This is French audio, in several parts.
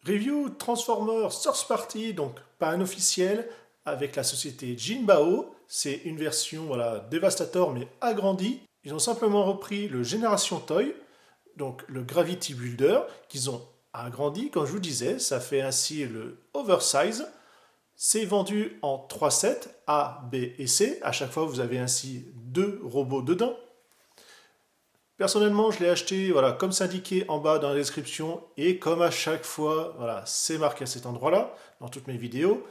Review Transformer Source Party, donc pas un officiel, avec la société Jinbao. C'est une version voilà, Devastator mais agrandie. Ils ont simplement repris le Generation Toy, donc le Gravity Builder, qu'ils ont agrandi, comme je vous disais. Ça fait ainsi le Oversize. C'est vendu en 3 sets, A, B et C. À chaque fois, vous avez ainsi 2 robots dedans. Personnellement, je l'ai acheté voilà, comme c'est indiqué en bas dans la description et comme à chaque fois, voilà, c'est marqué à cet endroit-là, dans toutes mes vidéos,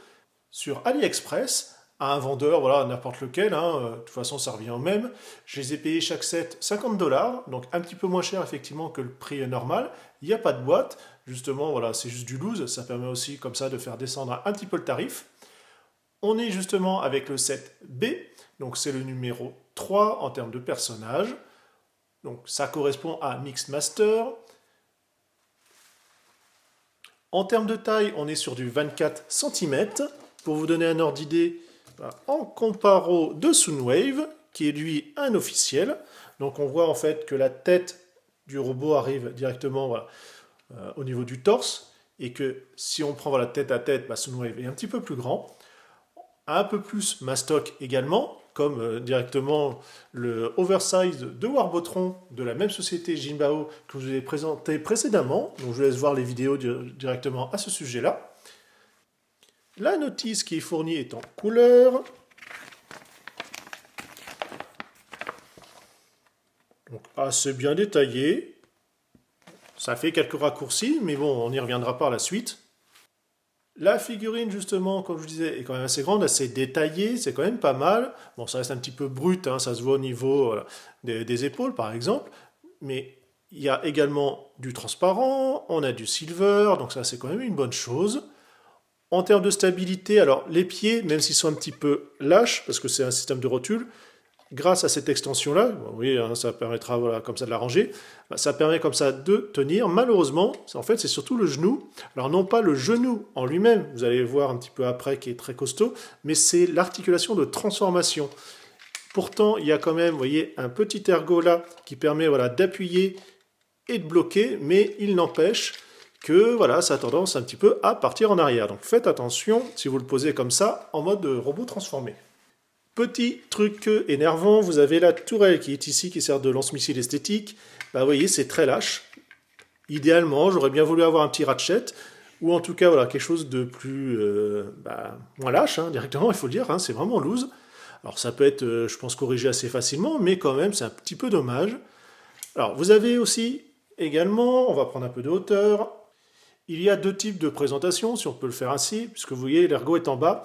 sur AliExpress, à un vendeur, voilà, n'importe lequel, de toute façon ça revient au même. Je les ai payés chaque set 50 $, donc un petit peu moins cher effectivement que le prix normal. Il n'y a pas de boîte, justement, voilà, c'est juste du loose, ça permet aussi comme ça de faire descendre un petit peu le tarif. On est justement avec le set B, donc c'est le numéro 3 en termes de personnages. Donc ça correspond à Mixed Master. En termes de taille, on est sur du 24 cm. Pour vous donner un ordre d'idée, en comparo de Soundwave, qui est lui un officiel. Donc on voit en fait que la tête du robot arrive directement voilà, au niveau du torse. Et que si on prend voilà, tête à tête, Soundwave est un petit peu plus grand. Un peu plus mastoc également, comme directement le Oversize de Warbotron de la même société Jinbao que je vous ai présenté précédemment. Donc je vous laisse voir les vidéos directement à ce sujet-là. La notice qui est fournie est en couleur. Donc assez bien détaillé. Ça fait quelques raccourcis, mais bon, on y reviendra par la suite. La figurine, justement, comme je vous disais, est quand même assez grande, assez détaillée, c'est quand même pas mal. Bon, ça reste un petit peu brut, ça se voit au niveau voilà, des épaules, par exemple. Mais il y a également du transparent, on a du silver, donc ça, c'est quand même une bonne chose. En termes de stabilité, alors, les pieds, même s'ils sont un petit peu lâches, parce que c'est un système de rotule, grâce à cette extension-là, oui, ça permettra voilà, comme ça de la ranger, ça permet comme ça de tenir. Malheureusement, en fait, c'est surtout le genou. Alors non pas le genou en lui-même, vous allez voir un petit peu après, qui est très costaud, mais c'est l'articulation de transformation. Pourtant, il y a quand même, vous voyez, un petit ergot là qui permet voilà, d'appuyer et de bloquer, mais il n'empêche que voilà, ça a tendance un petit peu à partir en arrière. Donc faites attention si vous le posez comme ça, en mode robot transformé. Petit truc énervant, vous avez la tourelle qui est ici, qui sert de lance-missile esthétique. Vous voyez, c'est très lâche. Idéalement, j'aurais bien voulu avoir un petit ratchet, ou en tout cas voilà, quelque chose de plus moins lâche, directement, il faut le dire, c'est vraiment loose. Alors ça peut être, je pense, corrigé assez facilement, mais quand même, c'est un petit peu dommage. Alors, vous avez aussi, également, on va prendre un peu de hauteur. Il y a 2 types de présentation, si on peut le faire ainsi, puisque vous voyez, l'ergot est en bas.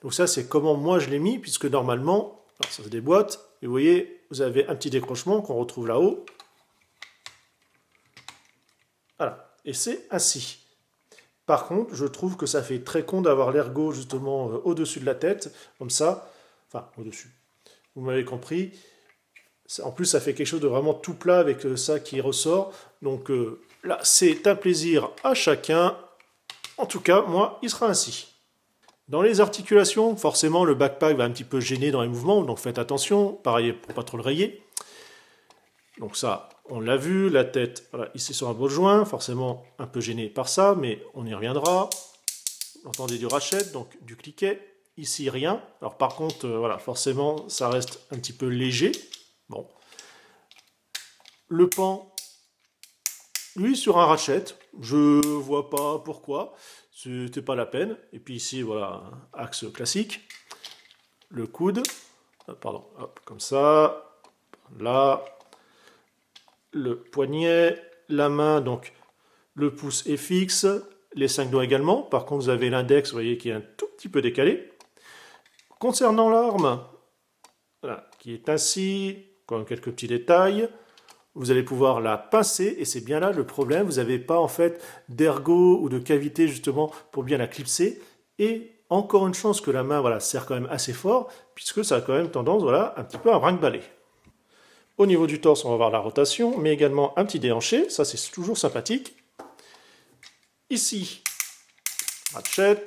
Donc ça, c'est comment moi je l'ai mis, puisque normalement, alors ça se déboîte, et vous voyez, vous avez un petit décrochement qu'on retrouve là-haut. Voilà, et c'est ainsi. Par contre, je trouve que ça fait très con d'avoir l'ergot justement au-dessus de la tête, comme ça, enfin, au-dessus. Vous m'avez compris. En plus, ça fait quelque chose de vraiment tout plat avec ça qui ressort. Donc là, c'est un plaisir à chacun. En tout cas, moi, il sera ainsi. Dans les articulations, forcément, le backpack va un petit peu gêner dans les mouvements, donc faites attention, pareil pour pas trop le rayer. Donc ça, on l'a vu, la tête, voilà, ici sur un beau joint, forcément un peu gêné par ça, mais on y reviendra. Vous entendez du ratchet, donc du cliquet. Ici, rien. Alors par contre, voilà, forcément, ça reste un petit peu léger. Bon. Le pan, lui, sur un ratchet, je vois pas pourquoi. C'était pas la peine. Et puis ici, voilà, axe classique. Le coude, pardon, hop, comme ça, là, le poignet, la main, donc le pouce est fixe, les 5 doigts également. Par contre, vous avez l'index, vous voyez, qui est un tout petit peu décalé. Concernant l'arme, voilà, qui est ainsi, comme quelques petits détails, vous allez pouvoir la pincer, et c'est bien là le problème, vous n'avez pas en fait d'ergot ou de cavité justement pour bien la clipser, et encore une chance que la main voilà, serre quand même assez fort, puisque ça a quand même tendance voilà, un petit peu à brinque-baller. Au niveau du torse, on va voir la rotation, mais également un petit déhanché, ça c'est toujours sympathique. Ici, ratchet,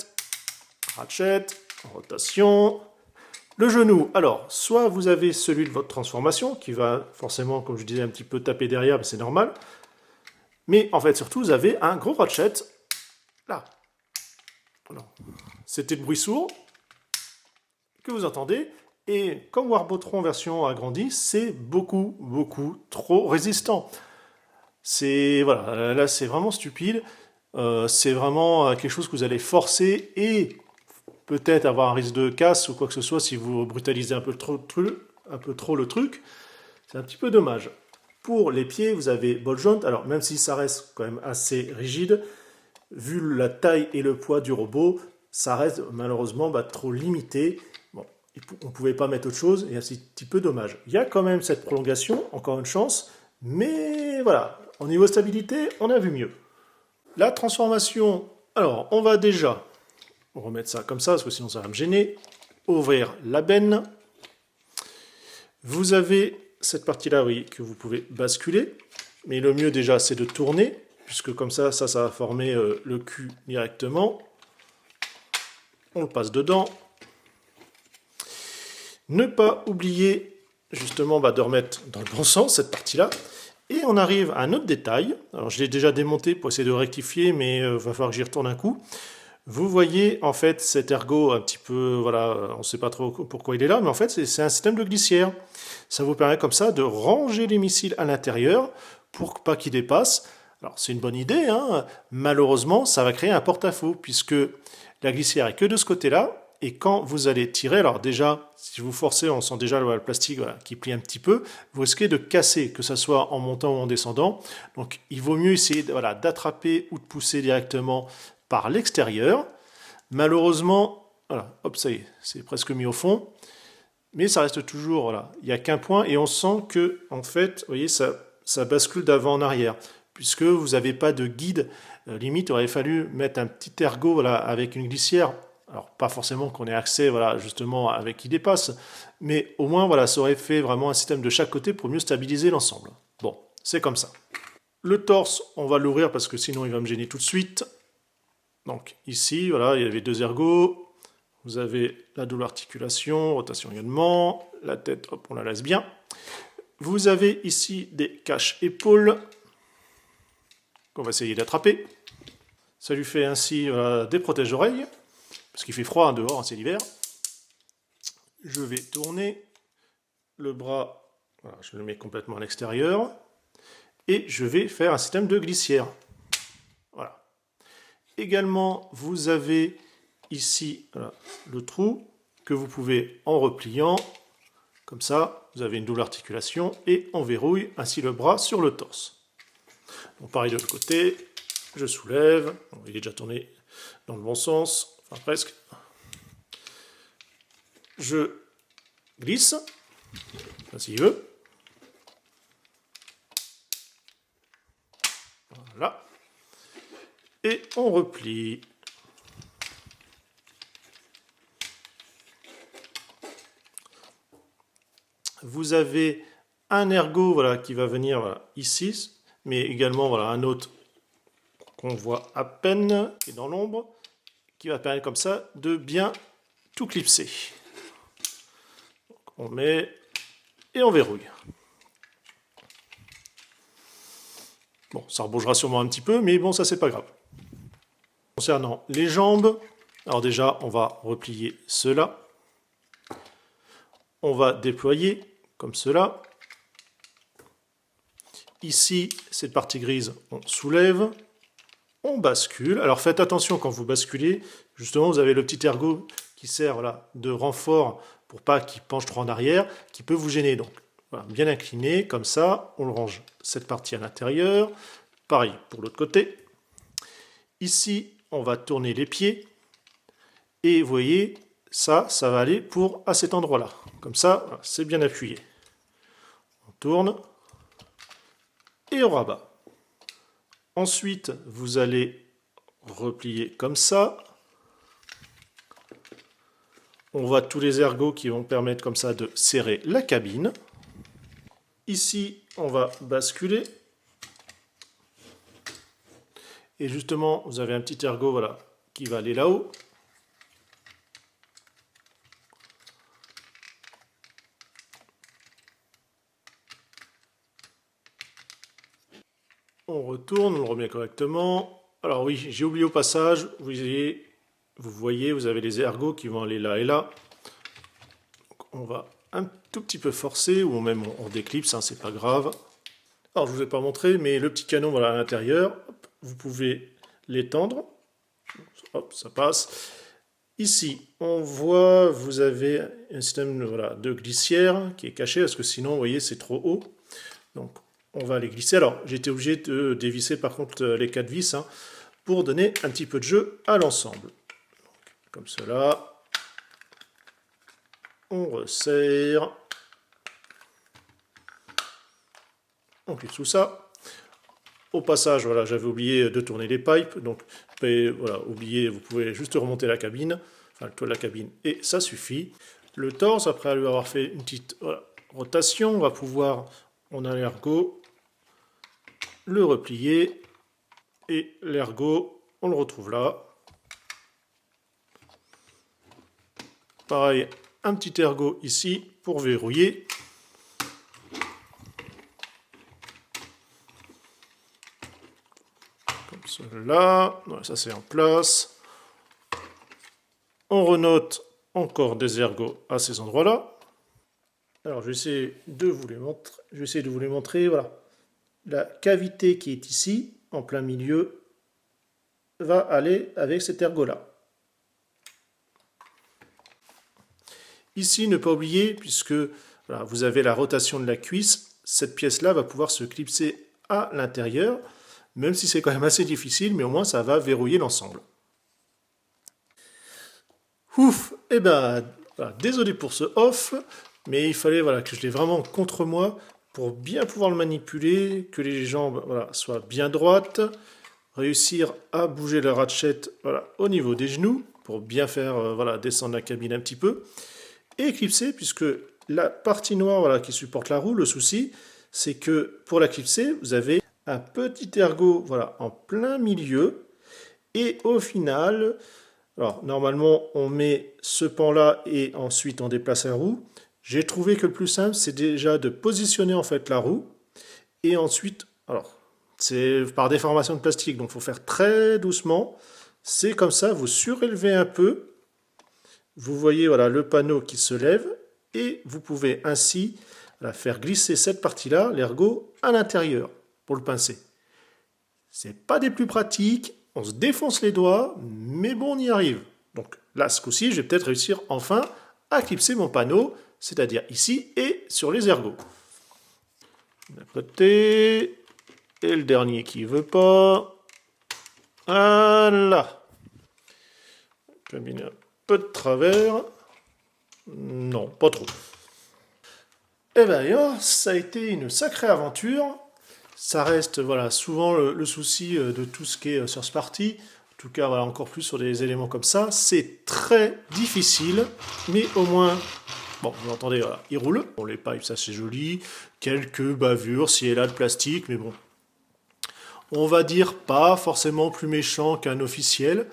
ratchet, rotation. Le genou, alors, soit vous avez celui de votre transformation, qui va forcément, comme je disais, un petit peu taper derrière, mais c'est normal. Mais en fait, surtout, vous avez un gros ratchet Là. Alors, c'était le bruit sourd que vous entendez. Et comme Warbotron version agrandie, c'est beaucoup trop résistant. C'est voilà, là c'est vraiment stupide. C'est vraiment quelque chose que vous allez forcer et peut-être avoir un risque de casse ou quoi que ce soit si vous brutalisez un peu trop le truc. C'est un petit peu dommage. Pour les pieds, vous avez ball joint. Alors même si ça reste quand même assez rigide, vu la taille et le poids du robot, ça reste malheureusement trop limité. Bon, on ne pouvait pas mettre autre chose et c'est un petit peu dommage. Il y a quand même cette prolongation, encore une chance, mais voilà, au niveau stabilité, on a vu mieux. La transformation, alors on va déjà remettre ça comme ça, parce que sinon ça va me gêner. Ouvrir la benne. Vous avez cette partie-là, oui, que vous pouvez basculer. Mais le mieux déjà, c'est de tourner, puisque comme ça va former le cul directement. On le passe dedans. Ne pas oublier justement de remettre dans le bon sens cette partie-là. Et on arrive à un autre détail. Alors je l'ai déjà démonté pour essayer de rectifier, mais il va falloir que j'y retourne un coup. Vous voyez en fait cet ergot un petit peu, voilà, on ne sait pas trop pourquoi il est là, mais en fait c'est un système de glissière. Ça vous permet comme ça de ranger les missiles à l'intérieur pour pas qu'ils dépassent. Alors c'est une bonne idée, hein. Malheureusement ça va créer un porte-à-faux puisque la glissière est que de ce côté-là. Et quand vous allez tirer, alors déjà, si vous forcez, on sent déjà le plastique qui plie un petit peu, vous risquez de casser, que ce soit en montant ou en descendant. Donc il vaut mieux essayer d'attraper ou de pousser directement par l'extérieur. Malheureusement, voilà, hop, ça y est, c'est presque mis au fond. Mais ça reste toujours, voilà, il n'y a qu'un point et on sent que, en fait, vous voyez, ça bascule d'avant en arrière. Puisque vous n'avez pas de guide, limite, il aurait fallu mettre un petit ergot voilà, avec une glissière. Alors, pas forcément qu'on ait accès, voilà, justement, avec qui dépasse, mais au moins, voilà, ça aurait fait vraiment un système de chaque côté pour mieux stabiliser l'ensemble. Bon, c'est comme ça. Le torse, on va l'ouvrir parce que sinon il va me gêner tout de suite. Donc ici, voilà, il y avait deux ergots. Vous avez la double articulation, rotation également. La tête, hop, on la laisse bien. Vous avez ici des caches-épaules qu'on va essayer d'attraper. Ça lui fait ainsi des protège-oreilles, parce qu'il fait froid dehors, c'est l'hiver. Je vais tourner le bras, voilà, je le mets complètement à l'extérieur, et je vais faire un système de glissière. Voilà. Également, vous avez ici voilà, le trou que vous pouvez en repliant, comme ça, vous avez une double articulation et on verrouille ainsi le bras sur le torse. Donc pareil de l'autre côté, je soulève, bon, il est déjà tourné dans le bon sens, enfin presque. Je glisse, s'il veut. Voilà. Et on replie. Vous avez un ergot voilà, qui va venir voilà, ici, mais également voilà, un autre qu'on voit à peine, qui est dans l'ombre, qui va permettre comme ça de bien tout clipser. Donc, on met et on verrouille. Bon, ça rebougera sûrement un petit peu, mais bon, ça c'est pas grave. Concernant les jambes, alors déjà, on va replier cela. On va déployer comme cela. Ici, cette partie grise, on soulève, on bascule. Alors faites attention quand vous basculez, justement vous avez le petit ergot qui sert voilà, de renfort pour pas qu'il penche trop en arrière, qui peut vous gêner. Donc voilà, bien incliné, comme ça, on le range cette partie à l'intérieur. Pareil pour l'autre côté. Ici, on va tourner les pieds. Et vous voyez, ça va aller à cet endroit-là. Comme ça, voilà, c'est bien appuyé. On tourne et on rabat. Ensuite, vous allez replier comme ça. On voit tous les ergots qui vont permettre comme ça de serrer la cabine. Ici, on va basculer. Et justement, vous avez un petit ergot voilà, qui va aller là-haut. On retourne, on le remet correctement. Alors oui, j'ai oublié au passage, vous voyez, vous avez les ergots qui vont aller là et là. Donc, on va un tout petit peu forcer, ou même on déclipse, hein, c'est pas grave. Alors je ne vous ai pas montré, mais le petit canon voilà, à l'intérieur, vous pouvez l'étendre. Hop, ça passe. Ici, on voit, vous avez un système voilà, de glissière qui est caché, parce que sinon, vous voyez, c'est trop haut. Donc, on va les glisser. Alors, j'ai été obligé de dévisser, par contre, les 4 vis, hein, pour donner un petit peu de jeu à l'ensemble. Comme cela. On resserre. On clip sous ça. Au passage, voilà, j'avais oublié de tourner les pipes, donc voilà, oubliez, vous pouvez juste remonter la cabine, enfin le toit de la cabine, et ça suffit. Le torse, après lui avoir fait une petite rotation, on va pouvoir, on a l'ergot, le replier, et l'ergot, on le retrouve là. Pareil, un petit ergot ici pour verrouiller. Comme cela, voilà, ça c'est en place. On renote encore des ergots à ces endroits-là. Alors je vais essayer de vous les montrer. Voilà. La cavité qui est ici, en plein milieu, va aller avec cet ergot-là. Ici, ne pas oublier, puisque voilà, vous avez la rotation de la cuisse, cette pièce-là va pouvoir se clipser à l'intérieur, même si c'est quand même assez difficile, mais au moins ça va verrouiller l'ensemble. Ouf, et ben, voilà, désolé pour ce off, mais il fallait voilà, que je l'ai vraiment contre moi pour bien pouvoir le manipuler, que les jambes voilà, soient bien droites, réussir à bouger la ratchet voilà, au niveau des genoux, pour bien faire voilà, descendre la cabine un petit peu, et clipser, puisque la partie noire voilà, qui supporte la roue, le souci, c'est que pour la clipser, vous avez un petit ergot voilà, en plein milieu, et au final, alors normalement on met ce pan-là et ensuite on déplace la roue. J'ai trouvé que le plus simple, c'est déjà de positionner en fait la roue, et ensuite, alors c'est par déformation de plastique, donc il faut faire très doucement. C'est comme ça, vous surélevez un peu. Vous voyez voilà, le panneau qui se lève et vous pouvez ainsi voilà, faire glisser cette partie-là, l'ergot, à l'intérieur pour le pincer. C'est pas des plus pratiques, on se défonce les doigts, mais bon, on y arrive. Donc là, ce coup-ci, je vais peut-être réussir enfin à clipser mon panneau, c'est-à-dire ici et sur les ergots. D'un côté, et le dernier qui veut pas. Voilà. Cabine un peu de travers. Non, pas trop. Eh bien, ça a été une sacrée aventure. Ça reste voilà, souvent le souci de tout ce qui est Source Party. En tout cas, voilà, encore plus sur des éléments comme ça. C'est très difficile, mais au moins, bon, vous entendez, voilà, il roule. Bon, les pipes, ça c'est joli. Quelques bavures, si et là de plastique, mais bon. On va dire pas forcément plus méchant qu'un officiel.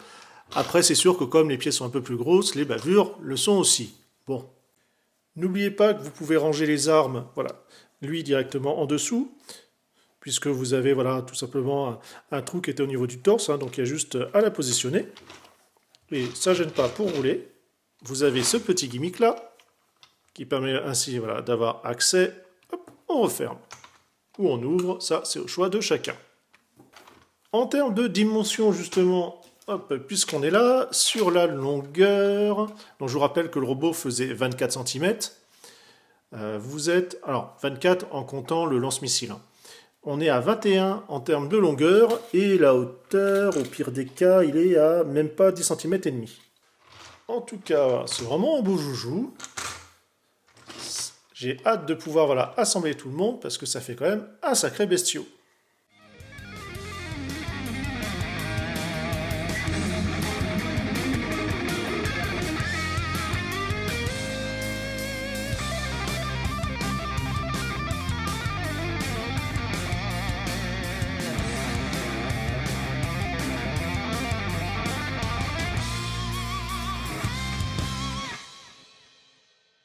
Après, c'est sûr que comme les pièces sont un peu plus grosses, les bavures le sont aussi. Bon. N'oubliez pas que vous pouvez ranger les armes, voilà, lui directement en dessous, puisque vous avez voilà, tout simplement un trou qui était au niveau du torse, hein, donc il y a juste à la positionner. Et ça ne gêne pas pour rouler. Vous avez ce petit gimmick là, qui permet ainsi voilà, d'avoir accès. Hop, on referme. Ou on ouvre, ça c'est au choix de chacun. En termes de dimension justement, puisqu'on est là, sur la longueur, donc je vous rappelle que le robot faisait 24 cm, vous êtes, alors 24 en comptant le lance-missile, hein. On est à 21 en termes de longueur, et la hauteur, au pire des cas, il est à même pas 10 cm et demi. En tout cas, c'est vraiment un beau joujou. J'ai hâte de pouvoir voilà, assembler tout le monde, parce que ça fait quand même un sacré bestiau.